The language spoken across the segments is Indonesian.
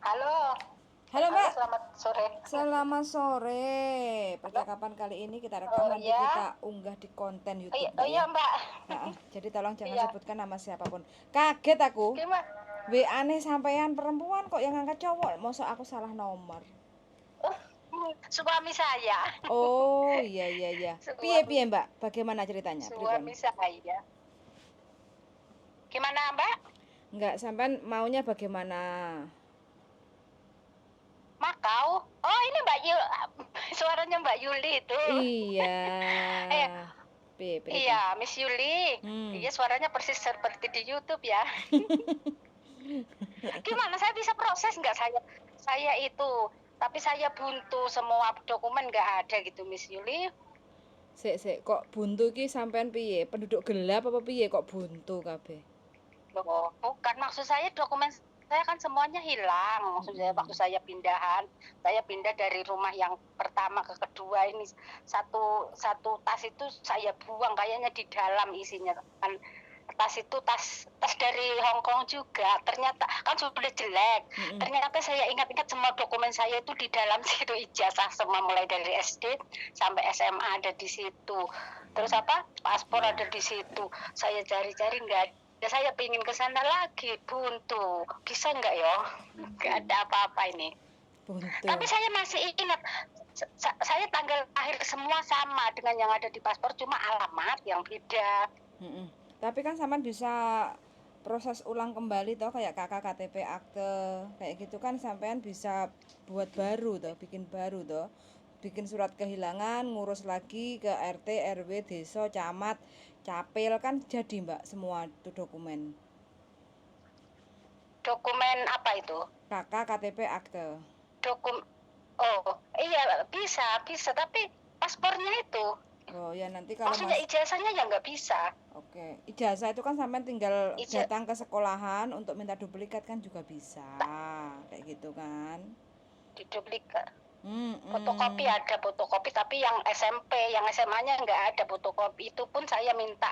Halo, Halo halo Mbak, selamat sore. selamat sore. Halo. Percakapan kali ini kita rekam Oh nanti iya, kita unggah di konten oh iya, YouTube oh Mbak iya ya. Mbak. Jadi tolong jangan Iya, sebutkan nama siapapun. Kaget aku. gimana? WA nih sampean perempuan kok yang angkat cowok. Masa aku salah nomor. Oh, suami saya, Oh iya iya iya. Piye suami, piye Mbak? Bagaimana ceritanya? Pripun? suami saya. Gimana Mbak? Enggak sampean maunya bagaimana? Makau? Oh ini Mbak Yul, suaranya Mbak Yuli itu. Iya. Eh, Piye pripun? iya Miss Yuli. Hmm. Iya suaranya persis seperti di YouTube ya. Gimana saya bisa proses nggak saya itu? Tapi saya buntu semua dokumen nggak ada gitu Miss Yuli. Sik kok buntu ki sampean piye? Penduduk gelap apa piye kok buntu kabeh? Loh, bukan maksud saya dokumen saya kan semuanya hilang. Maksud saya waktu Mm-mm. saya pindah dari rumah yang pertama ke kedua ini satu satu tas itu saya buang kayaknya di dalam isinya kan tas itu tas dari Hong Kong juga ternyata kan sudah jelek Mm-mm. ternyata saya ingat-ingat semua dokumen saya itu di dalam situ ijazah semua mulai dari SD sampai SMA ada di situ terus apa paspor Ya, ada di situ saya cari-cari nggak ya saya pingin ke sana lagi buntu bisa nggak ya nggak ada apa-apa ini Buntu. tapi saya masih ingat saya tanggal lahir semua sama dengan yang ada di paspor cuma alamat yang beda. Mm-mm. Tapi kan sampean bisa proses ulang kembali toh kayak kakak KTP akte kayak gitu kan sampean bisa buat baru toh, bikin baru toh. Bikin surat kehilangan, ngurus lagi ke RT, RW, desa, camat, capil kan jadi Mbak semua itu dokumen. Dokumen apa itu Kakak KTP akte. dokum oh iya bisa bisa tapi paspornya itu Oh ya nanti kalau maksudnya Mas, ijazahnya ya nggak bisa. oke, ijazah itu kan sampean tinggal Ijazah datang ke sekolahan untuk minta duplikat kan juga bisa, kayak gitu kan? diduplikat fotokopi Mm-mm. ada fotokopi tapi yang SMP yang SMA-nya nggak ada fotokopi itu pun saya minta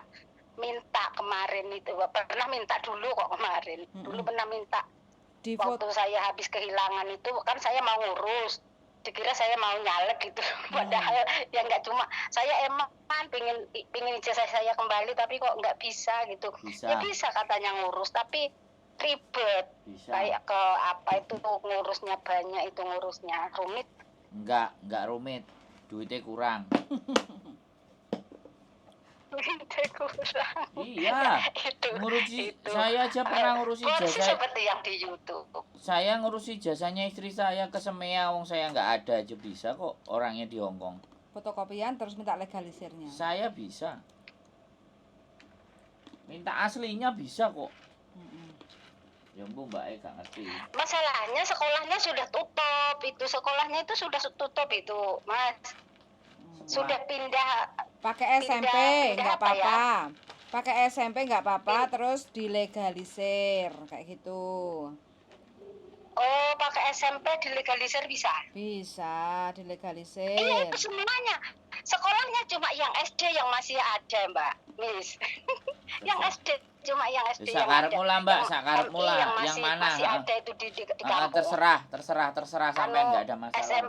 minta kemarin itu pernah minta dulu kok kemarin dulu Mm-mm. pernah minta Di waktu foto, saya habis kehilangan itu kan saya mau ngurus dikira saya mau nyalek gitu padahal ya nggak cuma saya emang pingin pingin ijazah saya kembali tapi kok nggak bisa gitu ya bisa, bisa katanya ngurus tapi ribet bisa. kayak ke apa itu ngurusnya banyak itu ngurusnya rumit. Enggak rumit. Duitnya kurang. Kurang. Iya. itu Ngurusi itu saya aja pernah ngurusi persis jasa. seperti yang di YouTube. Saya ngurusi jasanya istri saya ke Semea, wong saya nggak ada aja bisa kok orangnya di Hongkong. fotokopian terus minta legalisirnya. Saya bisa. Minta aslinya bisa kok. Mm-mm. Ya bu mbak gak ngerti. Masalahnya sekolahnya sudah tutup itu sekolahnya itu sudah tutup itu mas Wah, sudah pindah Pakai SMP pindah pindah nggak apa ya. apa-apa. Pakai SMP nggak apa-apa, Pin- terus dilegalisir kayak gitu. oh pakai SMP dilegalisir bisa. Bisa Iya dilegalisir. itu semuanya sekolahnya cuma yang SD yang masih ada mbak Miss yang terserah. SD cuma yang Ya, SD yang ada sakarepmu lah mbak, yang sakarepmu MI lah. yang Yang masih mana? masih ada itu di kampung Terserah anu sampean nggak ada masalah. SM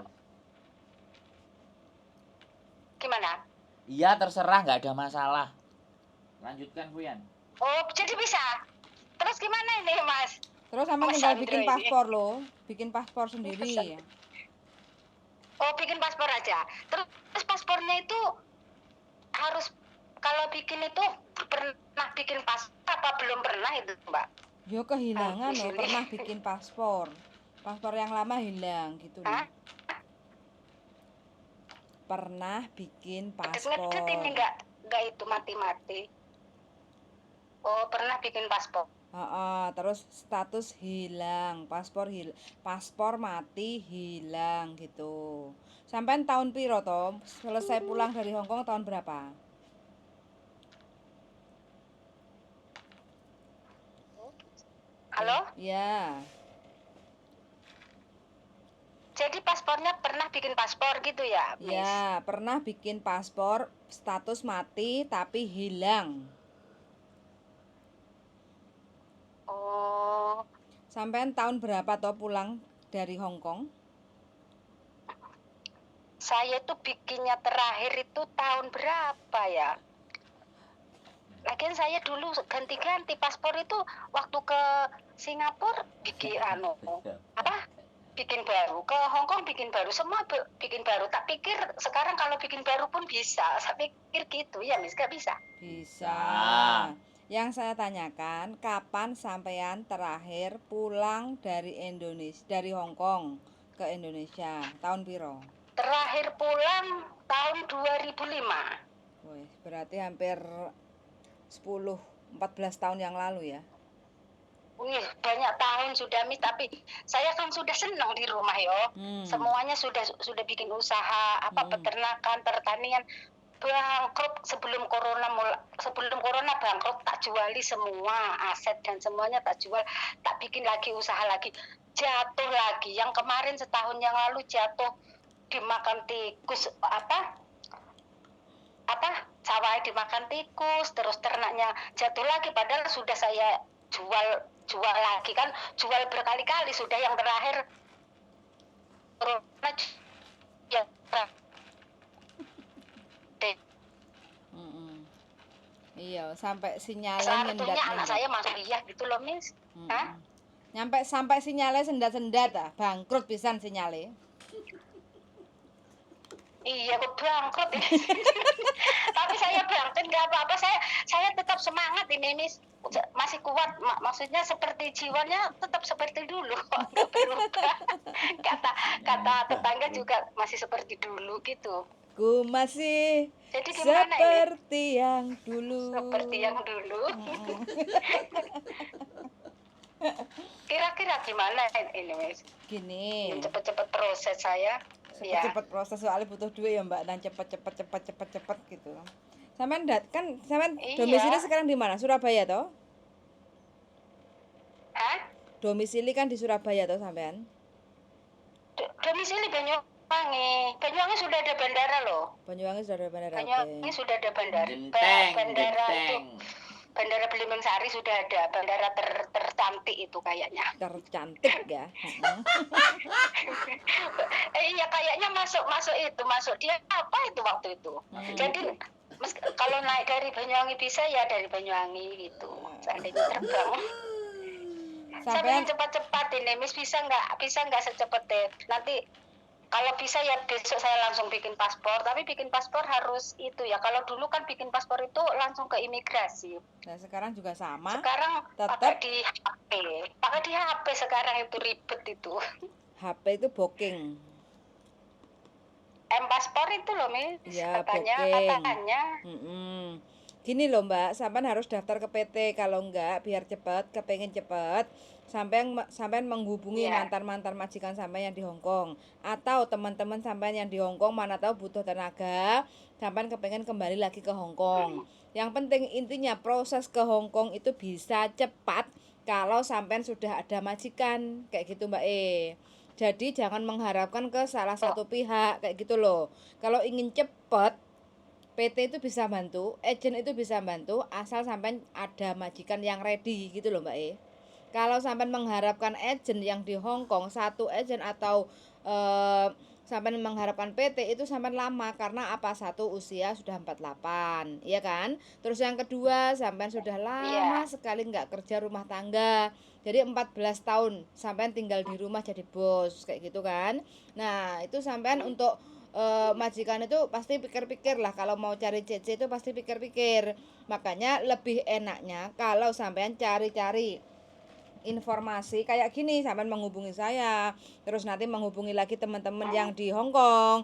gimana. Iya terserah nggak ada masalah. Lanjutkan Fuyan. Oh jadi bisa terus gimana ini mas Terus sampean mas tinggal Sandro bikin ini paspor loh, bikin paspor Mas sendiri. Sandro. Oh bikin paspor aja terus paspornya itu harus kalau bikin itu pernah bikin paspor apa belum pernah itu mbak. Yo kehilangan Di loh, sini pernah bikin paspor. Paspor yang lama hilang gitu loh. Hah? Pernah bikin Ngedet ini paspor. nggak itu mati-mati. Oh pernah bikin paspor. Terus status hilang, paspor mati hilang gitu. Sampai tahun piro toh? Selesai pulang dari Hong Kong tahun berapa? Halo? Ya, Jadi paspornya pernah bikin paspor gitu ya, Miss? ya pernah bikin paspor status mati tapi hilang. Oh, Sampai tahun berapa toh pulang dari Hong Kong? Saya tuh bikinnya terakhir itu tahun berapa ya? Lagian saya dulu ganti-ganti paspor itu waktu ke Singapura bikin bikin baru, ke Hong Kong bikin baru, semua bikin baru. Tak pikir sekarang kalau bikin baru pun bisa. Saya pikir gitu ya, Miss, gak bisa. Bisa. Ah. Yang saya tanyakan, kapan sampean terakhir pulang dari Indonesia, dari Hong Kong ke Indonesia? Tahun piro? Terakhir pulang tahun 2005. Wih, berarti hampir 14 tahun yang lalu ya. Wih, banyak tahun sudah, Miss, tapi saya kan sudah senang di rumah yo. Semuanya sudah bikin usaha, peternakan, pertanian. Bangkrut sebelum corona bangkrut, tak juali semua aset dan semuanya tak jual, tak bikin lagi usaha lagi, jatuh lagi. Yang kemarin setahun yang lalu jatuh dimakan tikus, sawah dimakan tikus, terus ternaknya jatuh lagi, padahal sudah saya jual lagi kan, jual berkali-kali sudah. Yang terakhir corona ya Iya, sampai sinyalnya Seharusnya nyendat-nyendat. anak saya masuk kuliah gitu loh, Miss. Hah? Sampai sinyalnya sendat-sendat bangkrut pisan sinyalnya. Iya, aku bangkrut ini. Tapi saya bangkrut nggak apa-apa, saya tetap semangat ini, Miss. Masih kuat, maksudnya seperti jiwanya tetap seperti dulu, nggak berubah. Kata tetangga juga masih seperti dulu gitu. Ku masih Jadi gimana seperti ini? yang dulu. Seperti yang dulu. Kira-kira gimana ini, Miss? Gini. Cepet-cepet proses saya. Cepet proses soalnya butuh duit ya Mbak, dan cepet gitu. Sampean domisili sekarang di mana? Surabaya toh? Hah? Domisili kan di Surabaya toh sampean? Domisili Banyuwangi sudah ada bandara loh. Banyuwangi sudah ada bandara. Banyuwangi sudah ada bandara. Bandara itu Bandara Belimbing Sari sudah ada, bandara tercantik itu kayaknya. Tercantik ya. Iya, kayaknya masuk dia apa itu waktu itu. Jadi kalau naik dari Banyuwangi bisa ya dari Banyuwangi gitu. Seandainya terbang. Saya pengen cepat-cepat ini, Miss, bisa nggak secepat deh. Nanti kalau bisa ya besok saya langsung bikin paspor, tapi bikin paspor harus itu ya. Kalau dulu kan bikin paspor itu langsung ke imigrasi. Nah, sekarang juga sama. Sekarang pakai di HP sekarang, itu ribet itu. HP itu booking. Paspor itu loh, Miss. Ya, katanya. Gini loh Mbak, sampean harus daftar ke PT. Kalau enggak, biar cepat, kepengen cepat, sampean menghubungi mantan-mantan majikan sampean yang di Hong Kong, atau teman-teman sampean yang di Hong Kong, mana tahu butuh tenaga, sampean kepengen kembali lagi ke Hong Kong. Yang penting intinya proses ke Hong Kong itu bisa cepat kalau sampean sudah ada majikan, kayak gitu Mbak Jadi jangan mengharapkan ke salah satu pihak, kayak gitu loh. Kalau ingin cepat, PT itu bisa bantu, agen itu bisa bantu, asal sampean ada majikan yang ready gitu loh Mbak Kalau sampean mengharapkan agen yang di Hong Kong, satu agen atau sampean mengharapkan PT, itu sampean lama. Karena apa? Satu, usia sudah 48, iya kan? Terus yang kedua, sampean sudah lama sekali nggak kerja rumah tangga. Jadi 14 tahun sampean tinggal di rumah jadi bos, kayak gitu kan. Nah, itu sampean untuk majikan itu pasti pikir-pikir lah, kalau mau cari CC itu pasti pikir-pikir. Makanya lebih enaknya kalau sampean cari-cari informasi kayak gini, sampean menghubungi saya, terus nanti menghubungi lagi teman-teman yang di Hong Kong.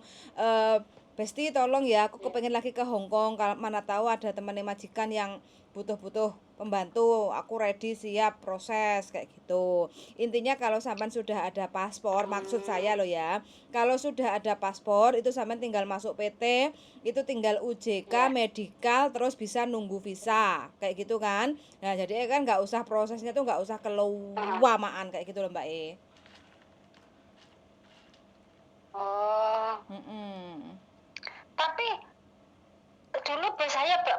Besti tolong ya, aku kepengen lagi ke Hong Kong, mana tahu ada teman majikan yang butuh pembantu, aku ready, siap proses, kayak gitu. Intinya kalau sampean sudah ada paspor, maksud saya loh ya, kalau sudah ada paspor itu sampean tinggal masuk PT, itu tinggal UJK, medikal, terus bisa nunggu visa, kayak gitu kan. Nah jadi kan nggak usah prosesnya tuh nggak usah kelamaan kayak gitu loh Mbak Tapi dulu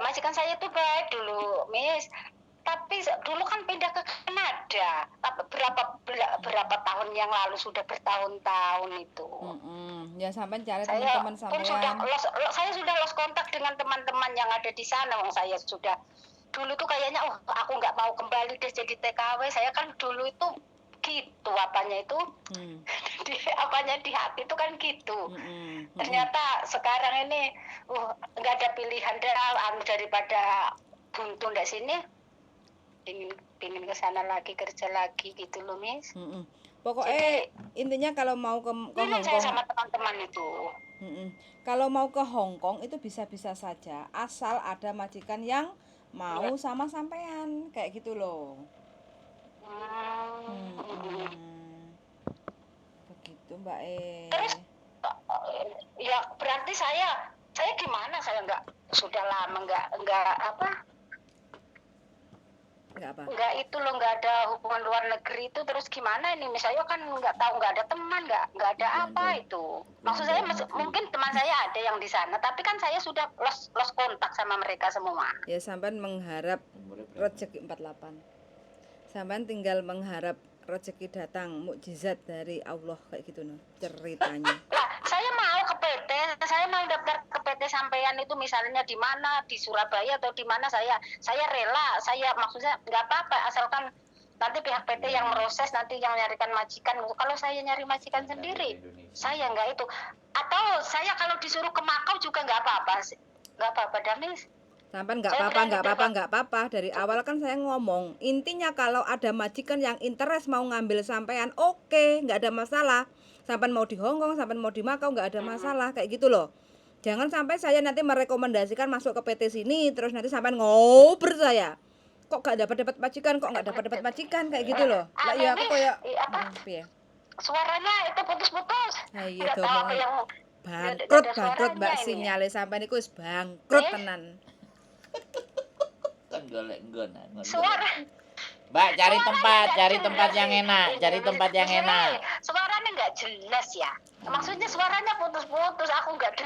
majikan saya tuh baik dulu, Miss. Tapi dulu kan pindah ke Kanada. Berapa berapa tahun yang lalu, sudah bertahun-tahun itu. Ya sampean cari Saya teman-teman pun sudah sampean. saya sudah lost kontak dengan teman-teman yang ada di sana. Wong saya sudah dulu tuh kayaknya aku nggak mau kembali deh jadi TKW. Saya kan dulu itu gitu apanya itu apanya di hati itu kan gitu. Ternyata sekarang ini nggak ada pilihan daripada buntu di sini, ingin ke sana lagi, kerja lagi gitu loh, Miss. Pokoknya intinya kalau mau ke Hongkong, saya sama teman-teman itu. Kalau mau ke Hongkong itu bisa-bisa saja, asal ada majikan yang mau sama sampean, kayak gitu loh. Begitu Mbak Terus ya berarti saya gimana, saya sudah lama nggak itu loh, nggak ada hubungan luar negeri itu. Terus gimana ini, misalnya kan nggak tahu, nggak ada teman, nggak ada apa itu. Maksud saya mungkin teman saya ada yang di sana, tapi kan saya sudah lost kontak sama mereka semua. Ya sampean mengharap rezeki 48. Sampean tinggal mengharap rezeki datang, mukjizat dari Allah, kayak gitu noh ceritanya. Lah, saya mau ke PT, saya mau daftar ke PT sampean itu, misalnya di mana, di Surabaya atau di mana, saya rela, saya maksudnya nggak apa-apa, asalkan nanti pihak PT yang meroses, nanti yang nyarikan majikan. Kalau saya nyari majikan sendiri, saya nggak itu. Atau saya kalau disuruh ke Makau juga nggak apa-apa, Damis. Sampai nggak apa-apa. Dari awal kan saya ngomong, intinya kalau ada majikan yang interest mau ngambil sampean, oke, nggak ada masalah. Sampai mau di Hongkong, sampai mau di Makau, nggak ada masalah, kayak gitu loh. Jangan sampai saya nanti merekomendasikan masuk ke PT sini, terus nanti sampai ngoper saya. Kok nggak dapat majikan, kayak gitu loh. Lah ya aku kayak suaranya itu putus-putus. Iya tuh, bangkrut Mbak, sinyale sampean iku wis bangkrut tenan. Kan golek nggon. Suara. Mbak, cari tempat yang enak, Suaranya nggak jelas ya. Maksudnya suaranya putus-putus, aku nggak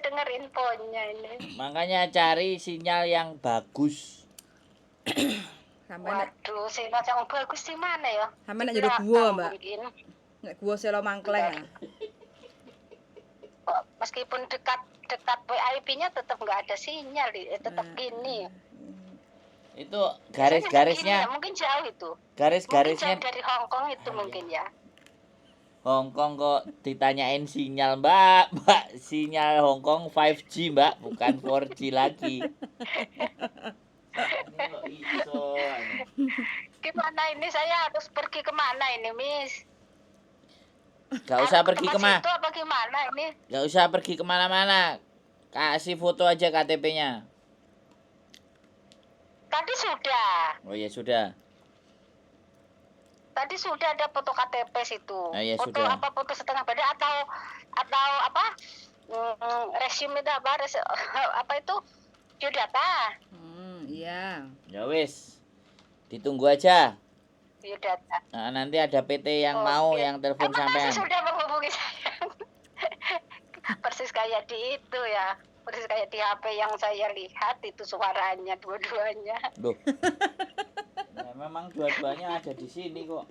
denger infonya ini. Makanya cari sinyal yang bagus. Waduh, sinyal yang bagus di mana ya? Sampai nak jadi gua, Mbak. Nek gua Selo Mangkleng. Meskipun dekat WiFi-nya tetap nggak ada sinyal, tetap gini. Itu garis-garisnya mungkin jauh itu. Garis-garisnya dari Hongkong itu mungkin ya. Hongkong kok ditanyain sinyal, Mbak, sinyal Hongkong 5G, Mbak, bukan 4G lagi. Gimana ini, saya harus pergi kemana ini, Miss? Gak usah pergi kemana. Itu apa gimana ini? Gak usah pergi kemana-mana. Kasih foto aja KTP-nya. Tadi sudah. Oh ya sudah. Tadi sudah ada foto KTP situ. Ya, foto sudah. apa, foto setengah badan atau apa? Resume itu apa itu? Biodata. Iya. Ya wis. Ditunggu aja. Biodata. Nah, nanti ada PT yang mau yang telepon sampean. Sudah menghubungi saya. Persis kayak di itu ya. Persis kayak di HP yang saya lihat itu suaranya dua-duanya. Loh. Ya, memang dua-duanya ada di sini kok.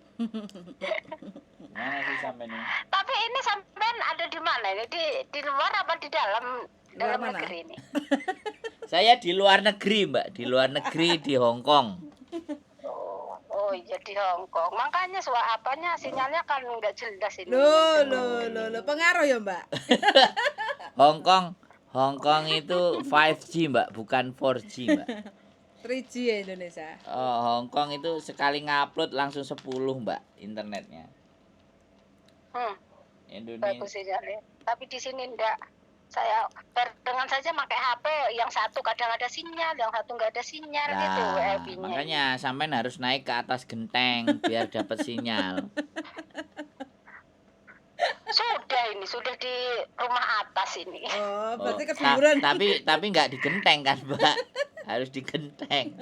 Gimana sih sampean ini? Tapi ini sampean ada di mana ini? Di luar apa di dalam negeri ini? Saya di luar negeri, Mbak. Di luar negeri, di Hongkong. Oh iya, di Hongkong. Makanya apanya sinyalnya kan nggak jelas ini. Loh, pengaruh ya, Mbak? Hongkong itu 5G, Mbak, bukan 4G, Mbak. 3G ya Indonesia. Oh, Hongkong itu sekali ngupload langsung 10, Mbak, internetnya. Indonesia. Bagus sinyalnya. Tapi di sini enggak. Saya dengan saja pakai HP, yang satu kadang ada sinyal, yang satu nggak ada sinyal gitu. Makanya sampean harus naik ke atas genteng biar dapat sinyal. Sudah di rumah atas ini. Oh, berarti ketiduran. Tapi nggak di genteng kan, Mbak? Harus di genteng.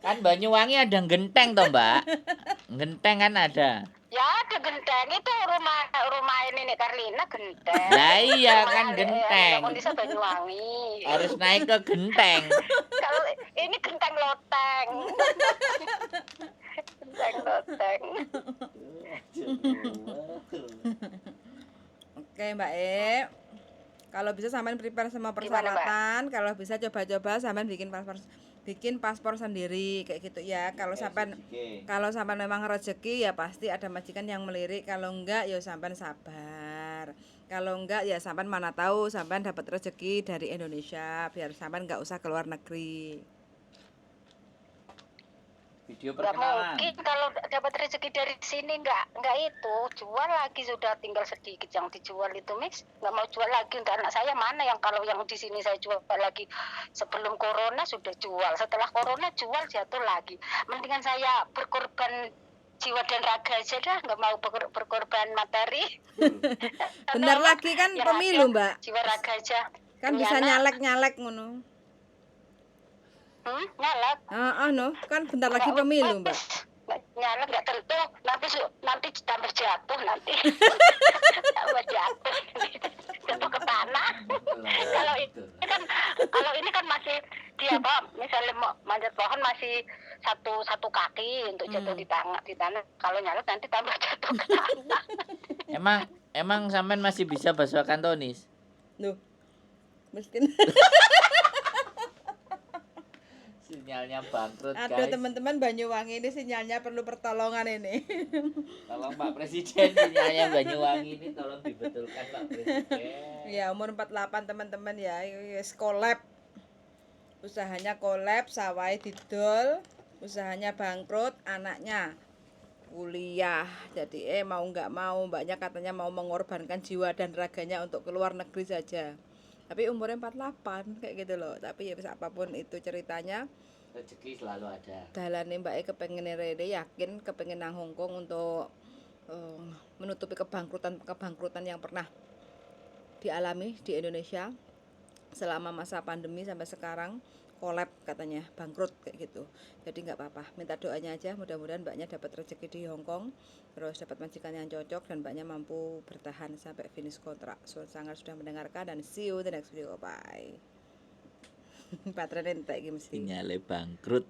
Kan Banyuwangi ada genteng toh, Mbak? Genteng kan ada. Ya ada genteng, itu rumah ini nih Karlina genteng. Lah iya kan genteng. Kondisi Banyuwangi. Harus naik ke genteng. Kalau loteng. Kenceng loteng. Oke Mbak E, kalau bisa sampean prepare semua Gimana, Mbak? persyaratan, kalau bisa coba-coba sampean bikin paspor sendiri kayak gitu ya. Kalau sampean memang rezeki ya pasti ada majikan yang melirik, kalau enggak ya sampean sabar. Kalau enggak ya sampean mana tahu sampean dapat rezeki dari Indonesia, biar sampean enggak usah keluar negeri. Video Nggak perkenalan. mungkin kalau dapat rezeki dari sini nggak itu jual lagi, sudah tinggal sedikit yang dijual itu Mix, nggak mau jual lagi untuk anak saya. Mana yang kalau yang di sini saya jual lagi, sebelum corona sudah jual, setelah corona jual jatuh lagi. Mendingan saya berkorban jiwa dan raga aja dah, nggak mau berkorban materi. Bentar lagi kan Yang pemilu ada Mbak, jiwa raga aja. kan Demi bisa anak. nyalek ngono. Nyalek. No, kan bentar lagi pemilu Mbak. Nyala nggak tentu, nanti tambah jatuh nanti. Tambah jatuh ke tanah. Kalau ini kan masih dia apa, misalnya manjat pohon masih satu kaki untuk jatuh di tanah. Kalau nyala nanti tambah jatuh ke tanah. Emang sampean masih bisa bahasa Kantonis? Loh, miskin. Sinyalnya bangkrut, Aduh guys. teman-teman, Banyuwangi ini sinyalnya perlu pertolongan ini. Tolong Pak Presiden, sinyalnya Banyuwangi ini tolong dibetulkan Pak Presiden. Ya umur 48 teman-teman ya, yes, collab. Usahanya collab, sawai didol, usahanya bangkrut, anaknya kuliah. Jadi mau nggak mau, mbaknya katanya mau mengorbankan jiwa dan raganya untuk keluar negeri saja. Tapi umurnya 48 kayak gitu loh. Tapi ya bisa apapun itu ceritanya, Rezeki selalu ada. dalane mbake kepengen rene, yakin kepengen nang Hongkong untuk menutupi kebangkrutan yang pernah dialami di Indonesia selama masa pandemi sampai sekarang. Collab katanya, bangkrut kayak gitu. Jadi nggak apa-apa, minta doanya aja, mudah-mudahan mbaknya dapat rezeki di Hongkong, terus dapat majikan yang cocok, dan mbaknya mampu bertahan sampai finish kontrak. Sangat sudah mendengarkan, dan see you the next video. Bye. Patren entek iki mesti. Sinyalnya bangkrut.